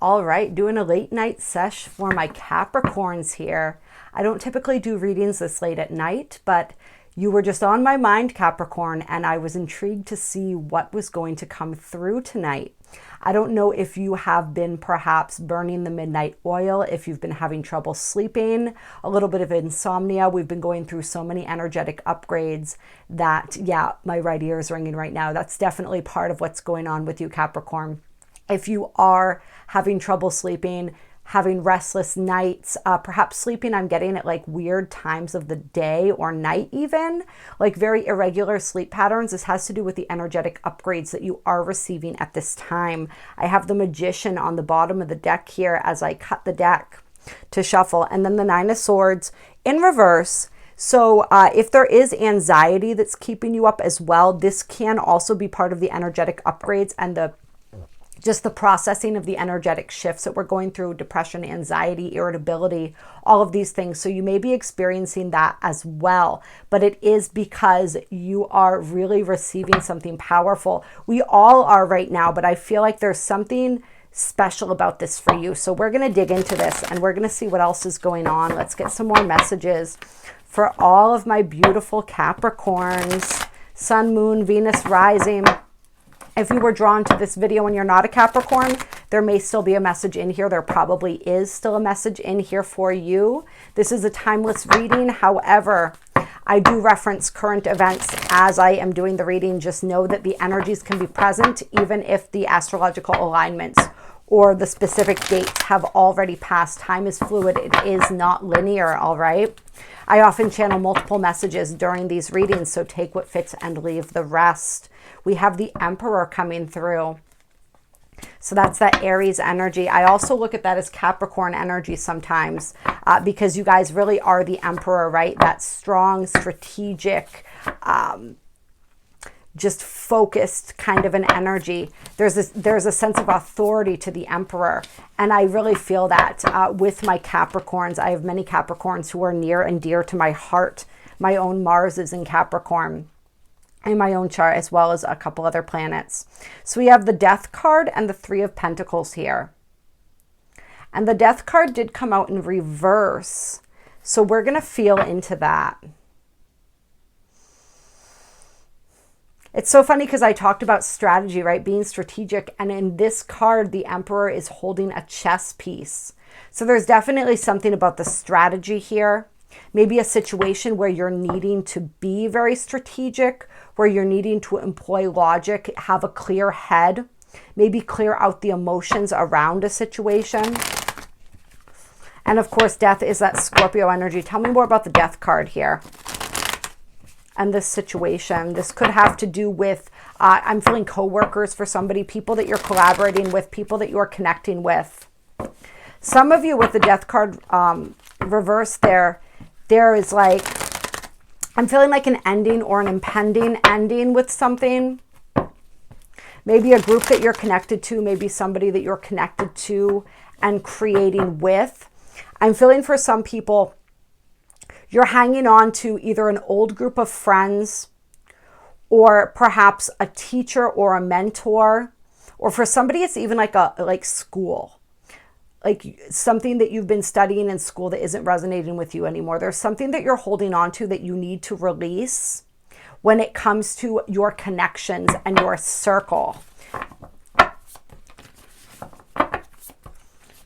All right, doing a late night sesh for my Capricorns here. I don't typically do readings this late at night, but you were just on my mind, Capricorn, and I was intrigued to see what was going to come through tonight. I don't know if you have been perhaps burning the midnight oil, if you've been having trouble sleeping, a little bit of insomnia. We've been going through so many energetic upgrades that, yeah, my right ear is ringing right now. That's definitely part of what's going on with you, Capricorn. If you are having trouble sleeping, having restless nights, perhaps sleeping, I'm getting at like weird times of the day or night even, like very irregular sleep patterns. This has to do with the energetic upgrades that you are receiving at this time. I have the Magician on the bottom of the deck here as I cut the deck to shuffle, and then the Nine of Swords in reverse. So if there is anxiety that's keeping you up as well, this can also be part of the energetic upgrades and just the processing of the energetic shifts that we're going through, depression, anxiety, irritability, all of these things. So you may be experiencing that as well, but it is because you are really receiving something powerful. We all are right now, but I feel like there's something special about this for you. So we're going to dig into this and we're going to see what else is going on. Let's get some more messages for all of my beautiful Capricorns, Sun, Moon, Venus, Rising. If you were drawn to this video and you're not a Capricorn, there may still be a message in here. There probably is still a message in here for you. This is a timeless reading. However, I do reference current events as I am doing the reading. Just know that the energies can be present even if the astrological alignments or the specific dates have already passed. Time is fluid. It is not linear, all right? I often channel multiple messages during these readings, so take what fits and leave the rest. We have the Emperor coming through. So that's that Aries energy. I also look at that as Capricorn energy sometimes because you guys really are the Emperor, right? That strong, strategic, just focused kind of an energy. There's a sense of authority to the Emperor. And I really feel that with my Capricorns. I have many Capricorns who are near and dear to my heart. My own Mars is in Capricorn in my own chart, as well as a couple other planets. So we have the Death card and the Three of Pentacles here. And the Death card did come out in reverse. So we're going to feel into that. It's so funny because I talked about strategy, right? Being strategic. And in this card, the Emperor is holding a chess piece. So there's definitely something about the strategy here. Maybe a situation where you're needing to be very strategic, where you're needing to employ logic, have a clear head, maybe clear out the emotions around a situation. And of course, Death is that Scorpio energy. Tell me more about the Death card here and this situation. This could have to do with, I'm feeling coworkers for somebody, people that you're collaborating with, people that you're connecting with. Some of you with the Death card reverse there is like, I'm feeling like an ending or an impending ending with something. Maybe a group that you're connected to, maybe somebody that you're connected to and creating with. I'm feeling for some people, you're hanging on to either an old group of friends or perhaps a teacher or a mentor, or for somebody it's even like school. Like something that you've been studying in school that isn't resonating with you anymore. There's something that you're holding on to that you need to release when it comes to your connections and your circle.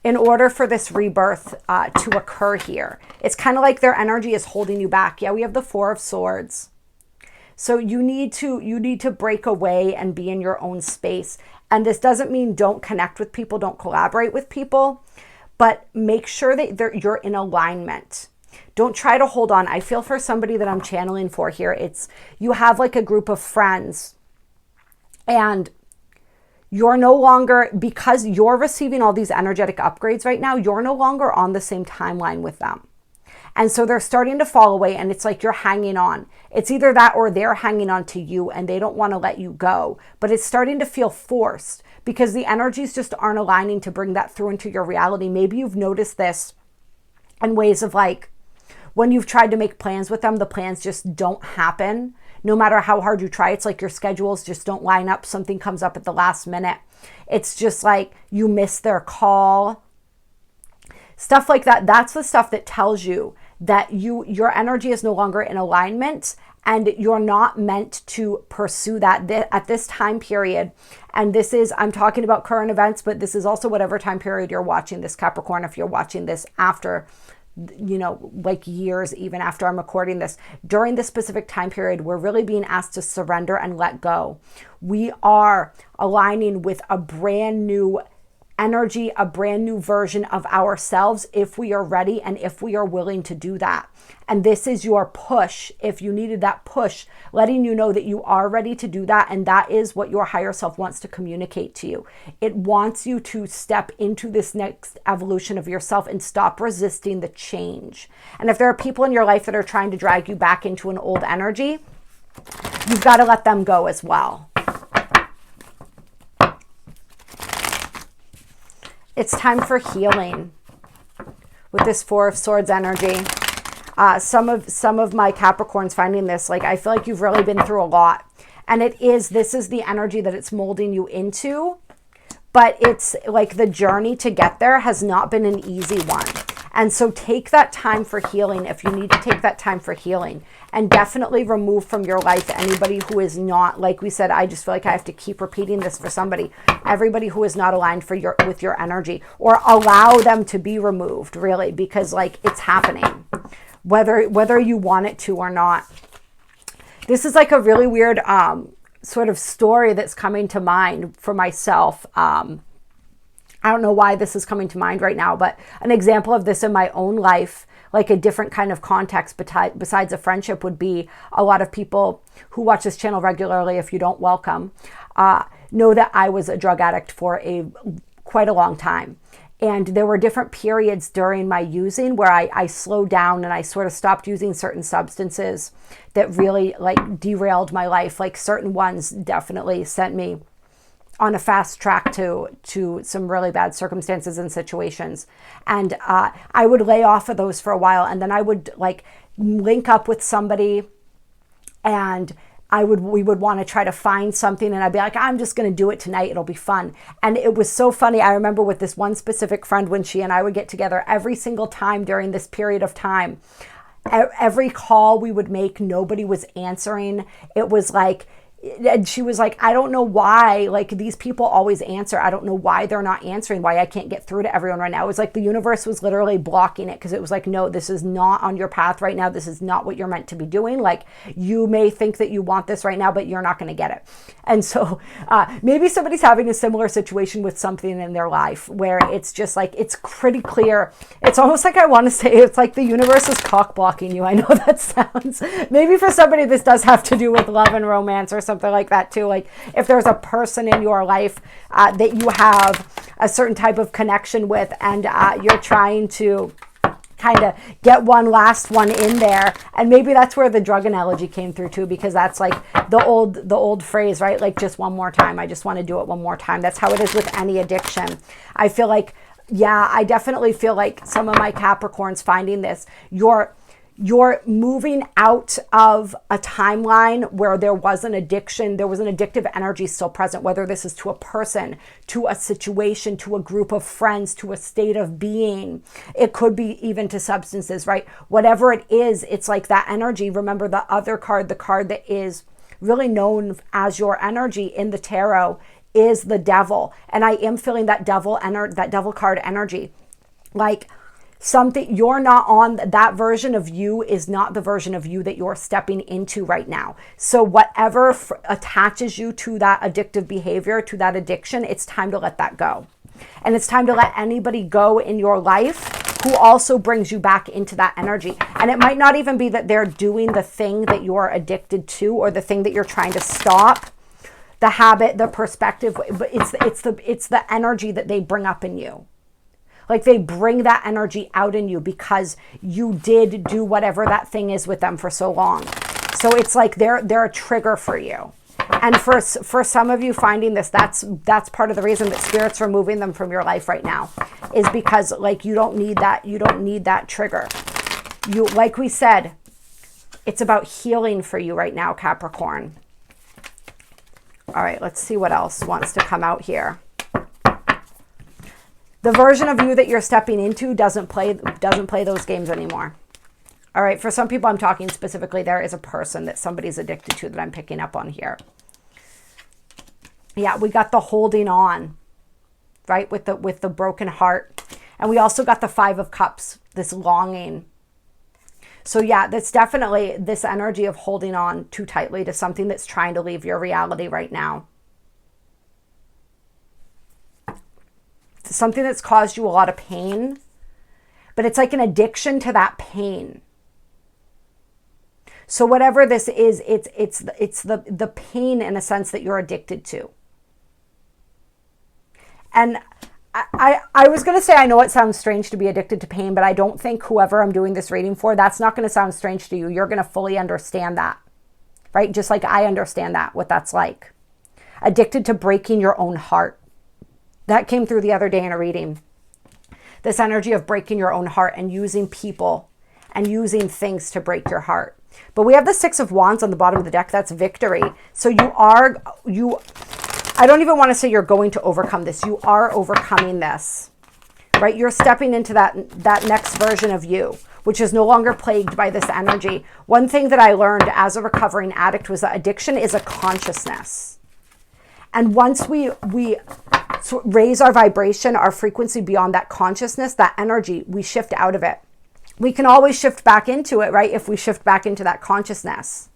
In order for this rebirth to occur here, it's kind of like their energy is holding you back. Yeah, we have the Four of Swords. So you need to break away and be in your own space. And this doesn't mean don't connect with people, don't collaborate with people, but make sure that you're in alignment. Don't try to hold on. I feel for somebody that I'm channeling for here, it's you have like a group of friends and you're no longer, because you're receiving all these energetic upgrades right now, you're no longer on the same timeline with them. And so they're starting to fall away and it's like you're hanging on. It's either that or they're hanging on to you and they don't want to let you go. But it's starting to feel forced because the energies just aren't aligning to bring that through into your reality. Maybe you've noticed this in ways of like, when you've tried to make plans with them, the plans just don't happen. no matter how hard you try. It's like your schedules just don't line up. Something comes up at the last minute. It's just like you miss their call. Stuff like that. That's the stuff that tells you that your energy is no longer in alignment, and you're not meant to pursue that at this time period. And this is, I'm talking about current events, but this is also whatever time period you're watching this, Capricorn. If you're watching this after, you know, like years, even after I'm recording this, during this specific time period, we're really being asked to surrender and let go. We are aligning with a brand new energy, a brand new version of ourselves, if we are ready and if we are willing to do that. And this is your push. If you needed that push, letting you know that you are ready to do that. And that is what your higher self wants to communicate to you. It wants you to step into this next evolution of yourself and stop resisting the change. And if there are people in your life that are trying to drag you back into an old energy, you've got to let them go as well. It's time for healing with this Four of Swords energy. Some of my Capricorns finding this, like, I feel like you've really been through a lot. And this is the energy that it's molding you into. But it's like the journey to get there has not been an easy one. And so take that time for healing if you need to take that time for healing. And definitely remove from your life anybody who is not, like we said, I just feel like I have to keep repeating this for somebody. Everybody who is not aligned with your energy, or allow them to be removed, really, because like it's happening, whether you want it to or not. This is like a really weird sort of story that's coming to mind for myself. I don't know why this is coming to mind right now, but an example of this in my own life, like a different kind of context besides a friendship, would be a lot of people who watch this channel regularly, if you don't, welcome, know that I was a drug addict for quite a long time. And there were different periods during my using where I slowed down and I sort of stopped using certain substances that really like derailed my life. Like certain ones definitely sent me on a fast track to some really bad circumstances and situations. And I would lay off of those for a while, and then I would like link up with somebody, and we would want to try to find something, and I'd be like, I'm just going to do it tonight. It'll be fun. And it was so funny. I remember with this one specific friend, when she and I would get together every single time during this period of time, every call we would make, nobody was answering. It was like, and she was like, I don't know why, like these people always answer. I don't know why they're not answering, why I can't get through to everyone right now. It was like the universe was literally blocking it, because it was like, no, this is not on your path right now. This is not what you're meant to be doing. Like you may think that you want this right now, but you're not going to get it. And so maybe somebody's having a similar situation with something in their life where it's just like, it's pretty clear. It's almost like, I want to say it's like the universe is cock blocking you. I know that sounds, maybe for somebody this does have to do with love and romance or something like that too. Like if there's a person in your life that you have a certain type of connection with, and you're trying to kind of get one last one in there. And maybe that's where the drug analogy came through too, because that's like the old phrase, right? Like just one more time. I just want to do it one more time. That's how it is with any addiction. I feel like, yeah, I definitely feel like some of my Capricorns finding this, you're moving out of a timeline where there was an addiction, there was an addictive energy still present, whether this is to a person, to a situation, to a group of friends, to a state of being. It could be even to substances, right? Whatever it is, it's like that energy. Remember the other card, the card that is really known as your energy in the tarot, is the Devil. And I am feeling that devil card energy. Like, something you're not on, that version of you is not the version of you that you're stepping into right now. So whatever attaches you to that addictive behavior, to that addiction, it's time to let that go. And it's time to let anybody go in your life who also brings you back into that energy. And it might not even be that they're doing the thing that you're addicted to, or the thing that you're trying to stop, the habit, the perspective, but it's the energy that they bring up in you. Like they bring that energy out in you because you did do whatever that thing is with them for so long. So it's like they're a trigger for you. And for some of you finding this, that's part of the reason that Spirit's removing them from your life right now, is because like you don't need that trigger. You, like we said, It's about healing for you right now, Capricorn. All right, let's see what else wants to come out here. The version of you that you're stepping into doesn't play those games anymore. All right, for some people I'm talking specifically, there is a person that somebody's addicted to that I'm picking up on here. Yeah, we got the holding on, right, with the broken heart. And we also got the 5 of Cups, this longing. So yeah, that's definitely this energy of holding on too tightly to something that's trying to leave your reality right now. Something that's caused you a lot of pain, but it's like an addiction to that pain. So whatever this is, it's the pain in a sense that you're addicted to. And I was going to say, I know it sounds strange to be addicted to pain, but I don't think whoever I'm doing this reading for, that's not going to sound strange to you. You're going to fully understand that, right? Just like I understand that, what that's like. Addicted to breaking your own heart. That came through the other day in a reading. This energy of breaking your own heart and using people and using things to break your heart. But we have the 6 of Wands on the bottom of the deck. That's victory. So I don't even want to say you're going to overcome this. You are overcoming this, right? You're stepping into that next version of you, which is no longer plagued by this energy. One thing that I learned as a recovering addict was that addiction is a consciousness. And once we raise our vibration, our frequency beyond that consciousness, that energy, we shift out of it. We can always shift back into it, right? If we shift back into that consciousness.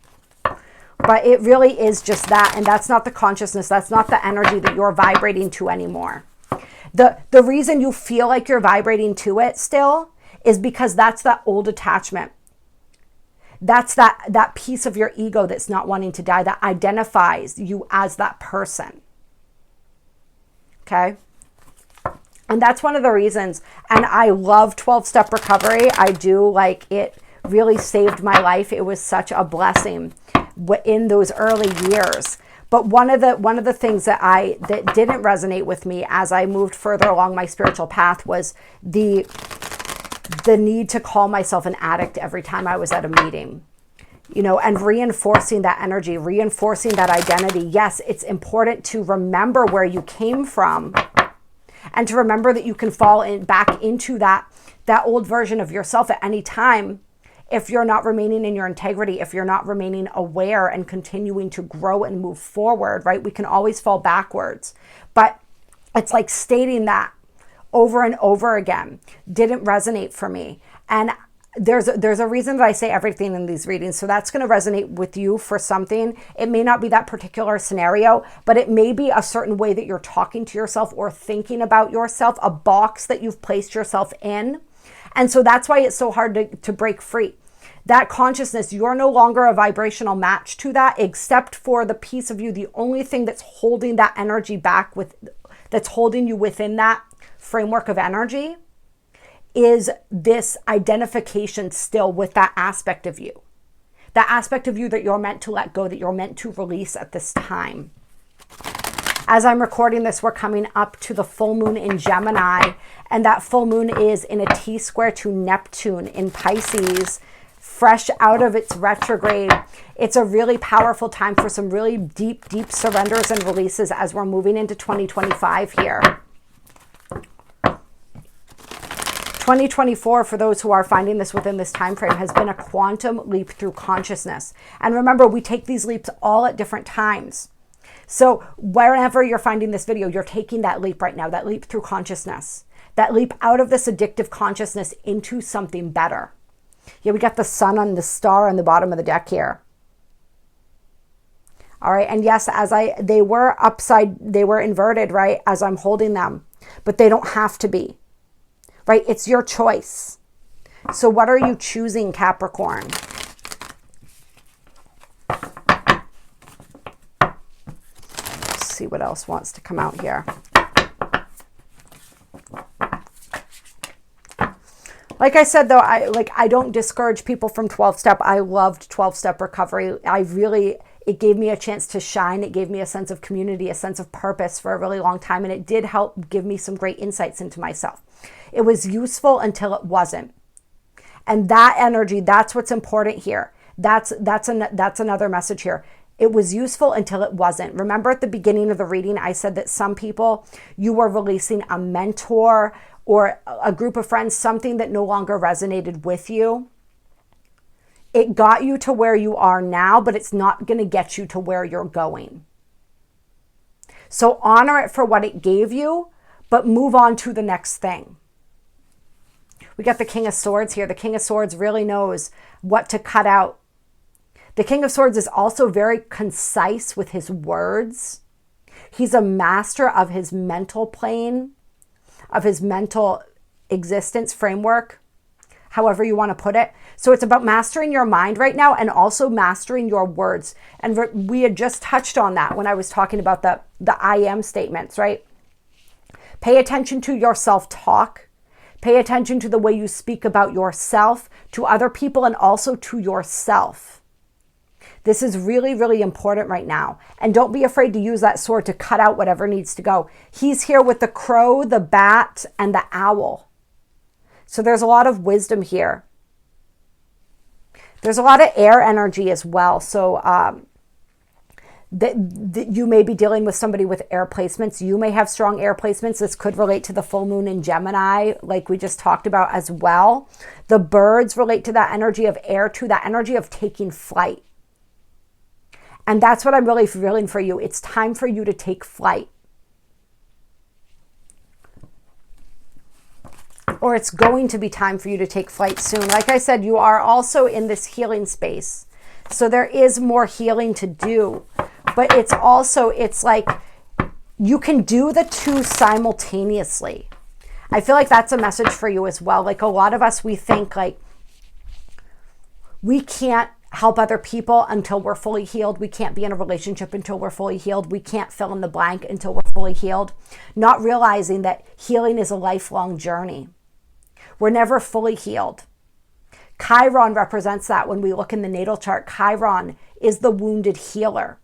But it really is just that, and that's not the consciousness. That's not the energy that you're vibrating to anymore. The reason you feel like you're vibrating to it still is because that's that old attachment. That's that piece of your ego that's not wanting to die, that identifies you as that person. Okay? And that's one of the reasons. And I love 12-step recovery. I do. Like, it really saved my life. It was such a blessing in those early years. But one of the things that didn't resonate with me as I moved further along my spiritual path was the need to call myself an addict every time I was at a meeting, you know, and reinforcing that energy, reinforcing that identity. Yes, it's important to remember where you came from and to remember that you can fall back into that old version of yourself at any time. If you're not remaining in your integrity, if you're not remaining aware and continuing to grow and move forward, right? We can always fall backwards. But it's like stating that over and over again didn't resonate for me. And there's a reason that I say everything in these readings. So that's going to resonate with you for something. It may not be that particular scenario, but it may be a certain way that you're talking to yourself or thinking about yourself, a box that you've placed yourself in. And so that's why it's so hard to break free. That consciousness, you're no longer a vibrational match to that, except for the piece of you. The only thing that's holding that energy back, that's holding you within that framework of energy, is this identification still with that aspect of you. That aspect of you that you're meant to let go, that you're meant to release at this time. As I'm recording this, we're coming up to the full moon in Gemini, and that full moon is in a T-square to Neptune in Pisces, fresh out of its retrograde. It's a really powerful time for some really deep surrenders and releases as we're moving into 2025 here. 2024, for those who are finding this within this time frame, has been a quantum leap through consciousness. And remember, we take these leaps all at different times. So wherever you're finding this video, you're taking that leap right now, that leap through consciousness, that leap out of this addictive consciousness into something better. Yeah, we got the sun and the star on the bottom of the deck here. All right, and yes, they were inverted, right, as I'm holding them, but they don't have to be, right? It's your choice. So what are you choosing, Capricorn? Let's see what else wants to come out here. Like I said, though, I don't discourage people from 12-step. I loved 12-step recovery. It gave me a chance to shine. It gave me a sense of community, a sense of purpose for a really long time. And it did help give me some great insights into myself. It was useful until it wasn't. And that energy, that's what's important here. That's another message here. It was useful until it wasn't. Remember at the beginning of the reading, I said that some people, you were releasing a mentor or a group of friends, something that no longer resonated with you. It got you to where you are now, but it's not going to get you to where you're going. So honor it for what it gave you, but move on to the next thing. We got the King of Swords here. The King of Swords really knows what to cut out. The King of Swords is also very concise with his words. He's a master of his mental plane, of his mental existence framework, however you want to put it. So it's about mastering your mind right now and also mastering your words. And we had just touched on that when I was talking about the I am statements, right? Pay attention to your self-talk. Pay attention to the way you speak about yourself, to other people, and also to yourself. This is really, really important right now. And don't be afraid to use that sword to cut out whatever needs to go. He's here with the crow, the bat, and the owl. So there's a lot of wisdom here. There's a lot of air energy as well. So you may be dealing with somebody with air placements. You may have strong air placements. This could relate to the full moon in Gemini, like we just talked about as well. The birds relate to that energy of air, to that energy of taking flight. And that's what I'm really feeling for you. It's time for you to take flight. Or it's going to be time for you to take flight soon. Like I said, you are also in this healing space. So there is more healing to do. But it's also, it's like you can do the two simultaneously. I feel like that's a message for you as well. Like a lot of us, we think like we can't help other people until we're fully healed. We can't be in a relationship until we're fully healed. We can't fill in the blank until we're fully healed. Not realizing that healing is a lifelong journey. We're never fully healed. Chiron represents that when we look in the natal chart. Chiron is the wounded healer.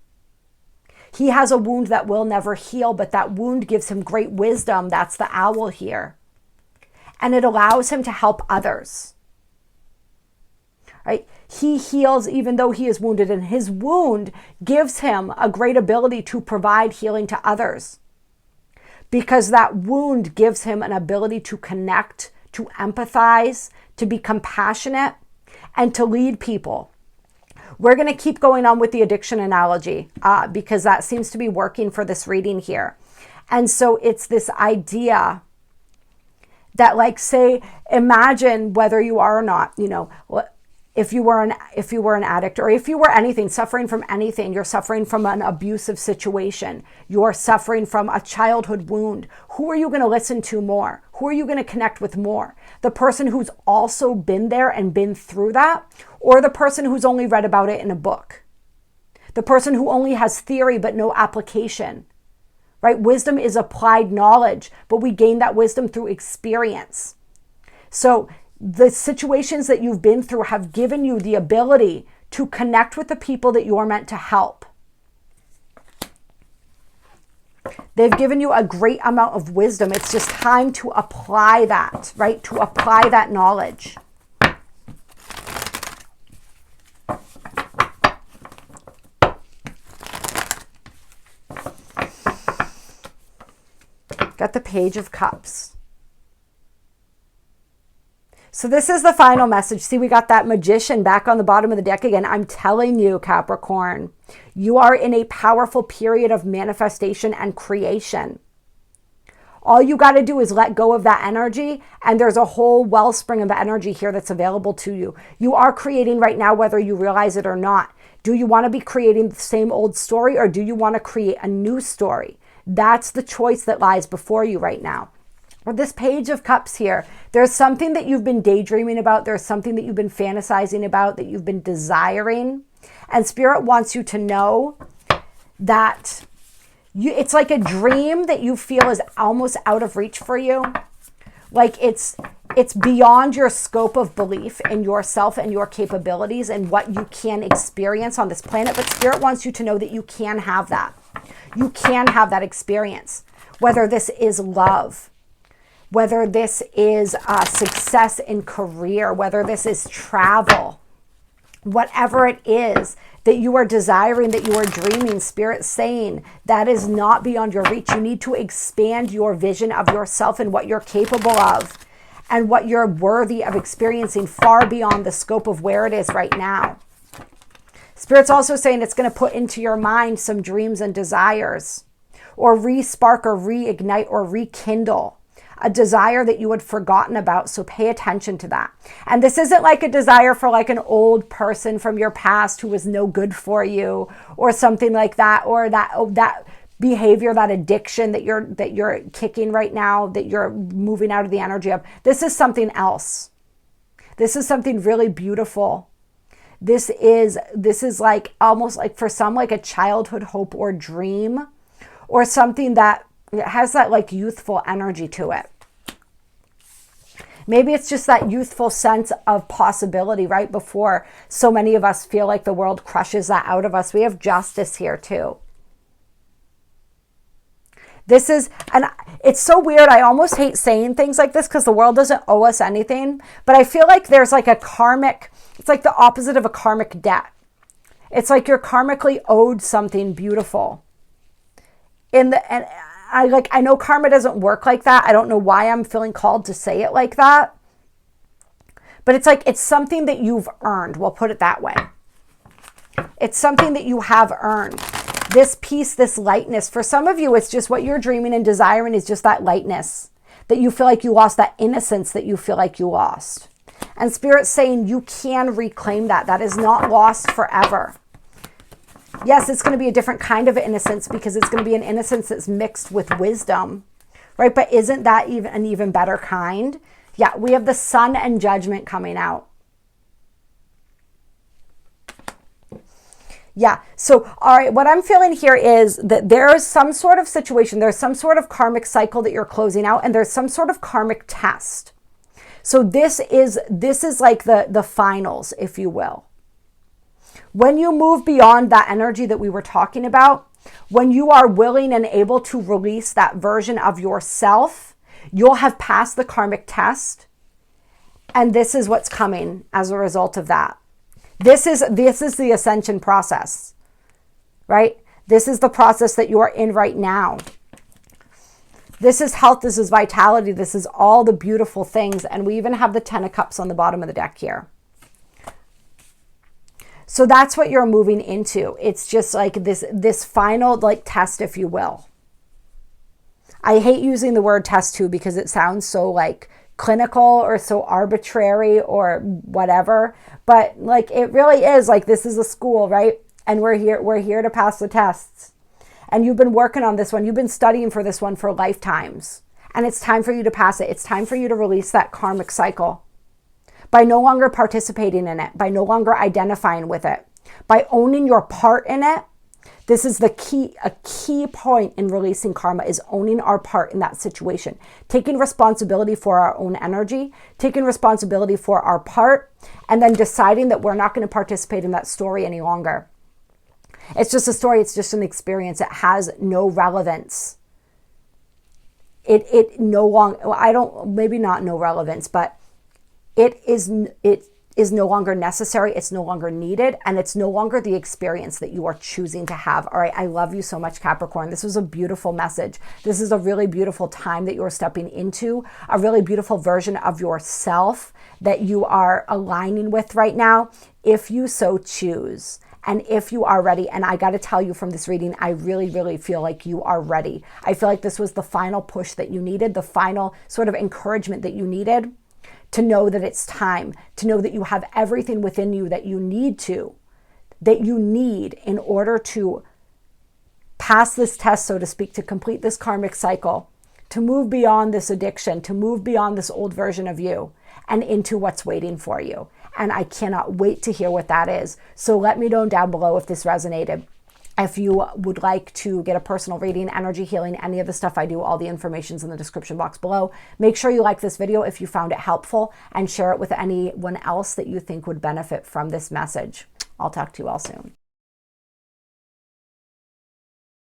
He has a wound that will never heal, but that wound gives him great wisdom. That's the owl here. And it allows him to help others. Right? He heals even though he is wounded, and his wound gives him a great ability to provide healing to others, because that wound gives him an ability to connect, to empathize, to be compassionate, and to lead people. We're going to keep going on with the addiction analogy because that seems to be working for this reading here. And so it's this idea that, like, say, imagine whether you are or not, you know, if you were an addict, or if you were anything, suffering from anything, you're suffering from an abusive situation, you're suffering from a childhood wound, who are you going to listen to more? Who are you going to connect with more? The person who's also been there and been through that, or the person who's only read about it in a book? The person who only has theory but no application, right? Wisdom is applied knowledge, but we gain that wisdom through experience. So the situations that you've been through have given you the ability to connect with the people that you're meant to help. They've given you a great amount of wisdom. It's just time to apply that, right? To apply that knowledge. Got the Page of Cups. So this is the final message. See, we got that Magician back on the bottom of the deck again. I'm telling you, Capricorn, you are in a powerful period of manifestation and creation. All you got to do is let go of that energy, and there's a whole wellspring of energy here that's available to you. You are creating right now, whether you realize it or not. Do you want to be creating the same old story, or do you want to create a new story? That's the choice that lies before you right now. With this Page of Cups here, there's something that you've been daydreaming about. There's something that you've been fantasizing about, that you've been desiring. And Spirit wants you to know that it's like a dream that you feel is almost out of reach for you. Like it's beyond your scope of belief in yourself and your capabilities and what you can experience on this planet. But Spirit wants you to know that you can have that. You can have that experience, whether this is love, whether this is success in career, whether this is travel, whatever it is that you are desiring, that you are dreaming, Spirit saying that is not beyond your reach. You need to expand your vision of yourself and what you're capable of and what you're worthy of experiencing far beyond the scope of where it is right now. Spirit's also saying it's going to put into your mind some dreams and desires, or re-spark or reignite or rekindle a desire that you had forgotten about. So pay attention to that. And this isn't like a desire for like an old person from your past who was no good for you or something like that, or that behavior, that addiction that you're kicking right now, that you're moving out of the energy of. This is something else. This is something really beautiful. This is like almost like for some like a childhood hope or dream, or something that has that like youthful energy to it. Maybe it's just that youthful sense of possibility right before so many of us feel like the world crushes that out of us. We have justice here too. This is, and it's so weird. I almost hate saying things like this because the world doesn't owe us anything. But I feel like there's like a karmic, it's like the opposite of a karmic debt. It's like you're karmically owed something beautiful. And I know karma doesn't work like that. I don't know why I'm feeling called to say it like that. But it's like, it's something that you've earned. We'll put it that way. It's something that you have earned. This peace, this lightness. For some of you, it's just what you're dreaming and desiring is just that lightness. That you feel like you lost, that innocence that you feel like you lost. And Spirit's saying you can reclaim that. That is not lost forever. Yes, it's going to be a different kind of innocence because it's going to be an innocence that's mixed with wisdom, right? But isn't that even an even better kind? Yeah, we have the Sun and Judgment coming out. Yeah, so all right, what I'm feeling here is that there is some sort of situation, there's some sort of karmic cycle that you're closing out, and there's some sort of karmic test. So this is like the finals, if you will. When you move beyond that energy that we were talking about, when you are willing and able to release that version of yourself, you'll have passed the karmic test. And this is what's coming as a result of that. This is the ascension process, right? This is the process that you are in right now. This is health, this is vitality, this is all the beautiful things. And we even have the 10 of Cups on the bottom of the deck here. So that's what you're moving into. It's just like this final like test, if you will. I hate using the word test too because it sounds so like clinical or so arbitrary or whatever. But like it really is like this is a school, right? And we're here to pass the tests. And you've been working on this one. You've been studying for this one for lifetimes. And it's time for you to pass it. It's time for you to release that karmic cycle. By no longer participating in it, by no longer identifying with it, by owning your part in it. This is a key point in releasing karma is owning our part in that situation, taking responsibility for our own energy, taking responsibility for our part, and then deciding that we're not going to participate in that story any longer. It's just a story. It's just an experience. It has no relevance. It no longer, I don't, maybe not no relevance, but it is no longer necessary, it's no longer needed, and it's no longer the experience that you are choosing to have. All right, I love you so much, Capricorn. This was a beautiful message. This is a really beautiful time that you're stepping into, a really beautiful version of yourself that you are aligning with right now, if you so choose. And if you are ready, and I got to tell you from this reading, I really, really feel like you are ready. I feel like this was the final push that you needed, the final sort of encouragement that you needed. To know that it's time, to know that you have everything within you that you need in order to pass this test, so to speak, to complete this karmic cycle, to move beyond this addiction, to move beyond this old version of you and into what's waiting for you. And I cannot wait to hear what that is. So let me know down below if this resonated. If you would like to get a personal reading, energy healing, any of the stuff I do, all the information's in the description box below. Make sure you like this video if you found it helpful and share it with anyone else that you think would benefit from this message. I'll talk to you all soon.